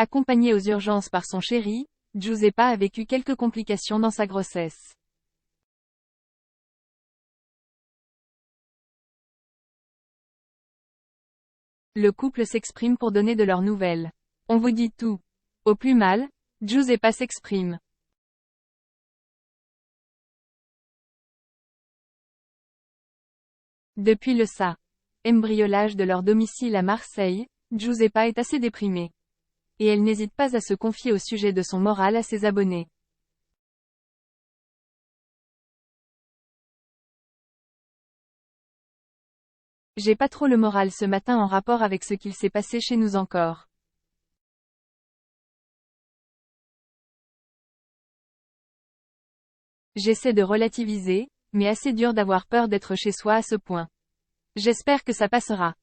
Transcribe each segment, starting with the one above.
Accompagnée aux urgences par son chéri, Giuseppa a vécu quelques complications dans sa grossesse. Le couple s'exprime pour donner de leurs nouvelles. On vous dit tout. Au plus mal, Giuseppa s'exprime. Depuis le embriolage de leur domicile à Marseille, Giuseppa est assez déprimée. Et elle n'hésite pas à se confier au sujet de son moral à ses abonnés. J'ai pas trop le moral ce matin en rapport avec ce qu'il s'est passé chez nous encore. J'essaie de relativiser, mais assez dur d'avoir peur d'être chez soi à ce point. J'espère que ça passera.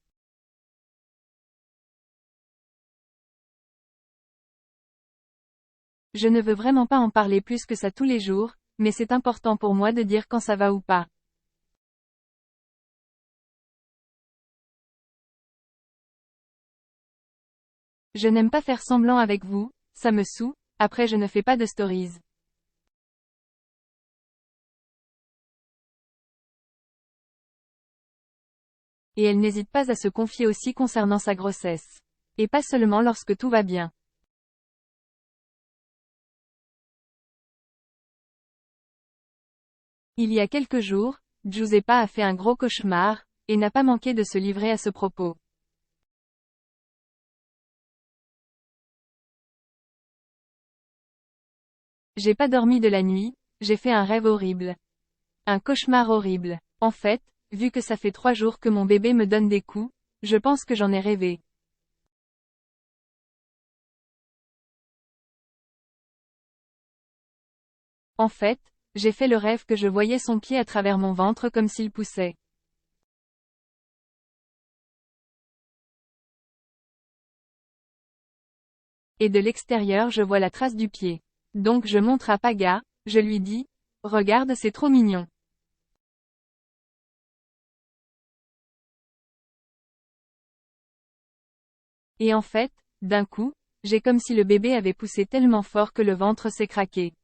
Je ne veux vraiment pas en parler plus que ça tous les jours, mais c'est important pour moi de dire quand ça va ou pas. Je n'aime pas faire semblant avec vous, ça me saoule, après je ne fais pas de stories. Et elle n'hésite pas à se confier aussi concernant sa grossesse. Et pas seulement lorsque tout va bien. Il y a quelques jours, Giuseppa a fait un gros cauchemar, et n'a pas manqué de se livrer à ce propos. J'ai pas dormi de la nuit, j'ai fait un rêve horrible. Un cauchemar horrible. En fait, vu que ça fait 3 jours que mon bébé me donne des coups, je pense que j'en ai rêvé. En fait, j'ai fait le rêve que je voyais son pied à travers mon ventre comme s'il poussait. Et de l'extérieur je vois la trace du pied. Donc je montre à Paga, je lui dis, regarde c'est trop mignon. Et en fait, d'un coup, j'ai comme si le bébé avait poussé tellement fort que le ventre s'est craqué.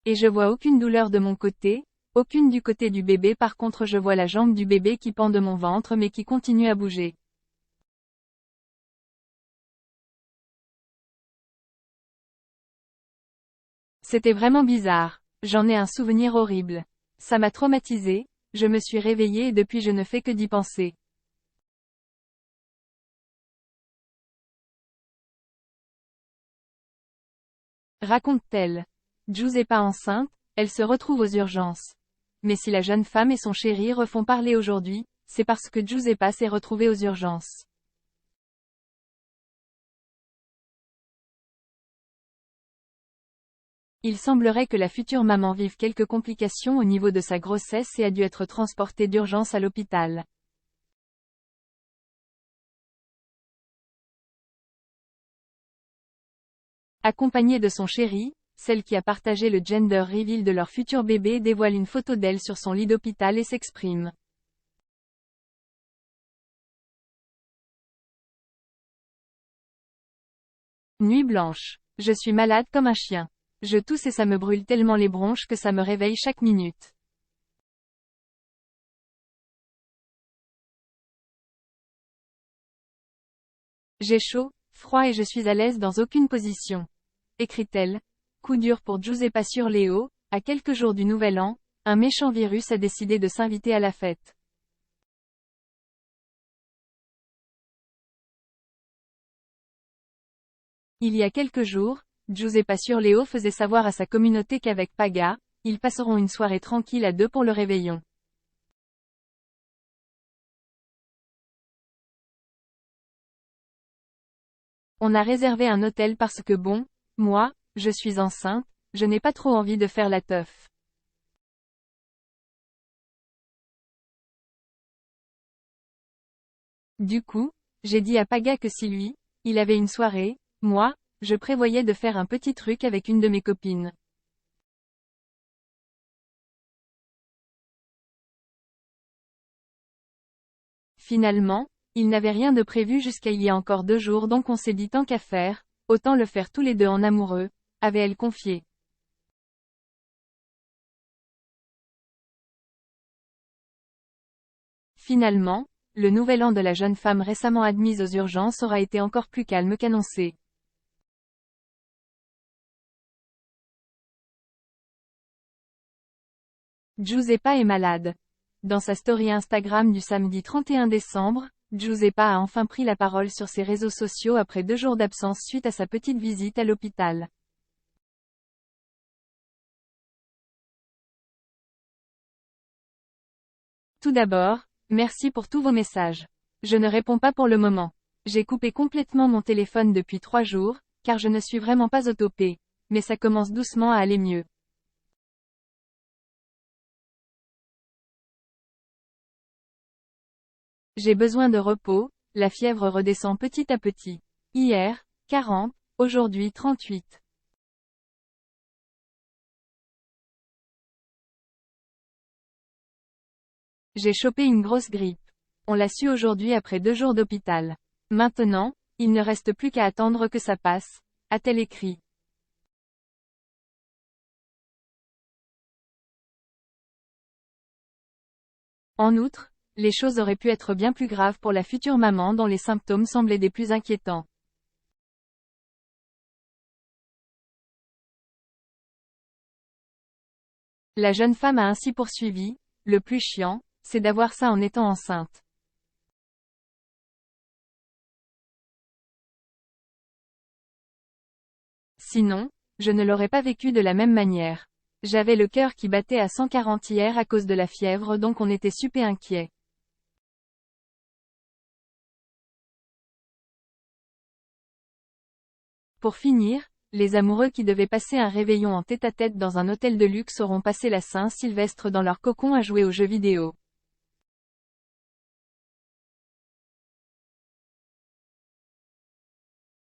Et je vois aucune douleur de mon côté, aucune du côté du bébé par contre je vois la jambe du bébé qui pend de mon ventre mais qui continue à bouger. C'était vraiment bizarre. J'en ai un souvenir horrible. Ça m'a traumatisé, je me suis réveillée et depuis je ne fais que d'y penser. Raconte-t-elle. Giuseppa enceinte, elle se retrouve aux urgences. Mais si la jeune femme et son chéri refont parler aujourd'hui, c'est parce que Giuseppa s'est retrouvée aux urgences. Il semblerait que la future maman vive quelques complications au niveau de sa grossesse et a dû être transportée d'urgence à l'hôpital. Accompagnée de son chéri, celle qui a partagé le gender reveal de leur futur bébé dévoile une photo d'elle sur son lit d'hôpital et s'exprime. Nuit blanche. Je suis malade comme un chien. Je tousse et ça me brûle tellement les bronches que ça me réveille chaque minute. J'ai chaud, froid et je suis à l'aise dans aucune position. Écrit-elle. Coup dur pour Giuseppa sur Léo, à quelques jours du Nouvel An, un méchant virus a décidé de s'inviter à la fête. Il y a quelques jours, Giuseppa sur Léo faisait savoir à sa communauté qu'avec Paga, ils passeront une soirée tranquille à deux pour le réveillon. On a réservé un hôtel parce que bon, moi, je suis enceinte, je n'ai pas trop envie de faire la teuf. Du coup, j'ai dit à Paga que si lui, il avait une soirée, moi, je prévoyais de faire un petit truc avec une de mes copines. Finalement, ils n'avaient rien de prévu jusqu'à il y a encore 2 jours donc on s'est dit tant qu'à faire, autant le faire tous les deux en amoureux, avait-elle confié. Finalement, le nouvel an de la jeune femme récemment admise aux urgences aura été encore plus calme qu'annoncé. Giuseppa est malade. Dans sa story Instagram du samedi 31 décembre, Giuseppa a enfin pris la parole sur ses réseaux sociaux après 2 jours d'absence suite à sa petite visite à l'hôpital. Tout d'abord, merci pour tous vos messages. Je ne réponds pas pour le moment. J'ai coupé complètement mon téléphone depuis 3 jours, car je ne suis vraiment pas occupée, mais ça commence doucement à aller mieux. J'ai besoin de repos, la fièvre redescend petit à petit. Hier, 40, aujourd'hui 38. J'ai chopé une grosse grippe. On l'a su aujourd'hui après 2 jours d'hôpital. Maintenant, il ne reste plus qu'à attendre que ça passe, a-t-elle écrit. En outre, les choses auraient pu être bien plus graves pour la future maman dont les symptômes semblaient des plus inquiétants. La jeune femme a ainsi poursuivi, le plus chiant, c'est d'avoir ça en étant enceinte. Sinon, je ne l'aurais pas vécu de la même manière. J'avais le cœur qui battait à 140 hier à cause de la fièvre donc on était super inquiets. Pour finir, les amoureux qui devaient passer un réveillon en tête-à-tête dans un hôtel de luxe auront passé la Saint-Sylvestre dans leur cocon à jouer aux jeux vidéo.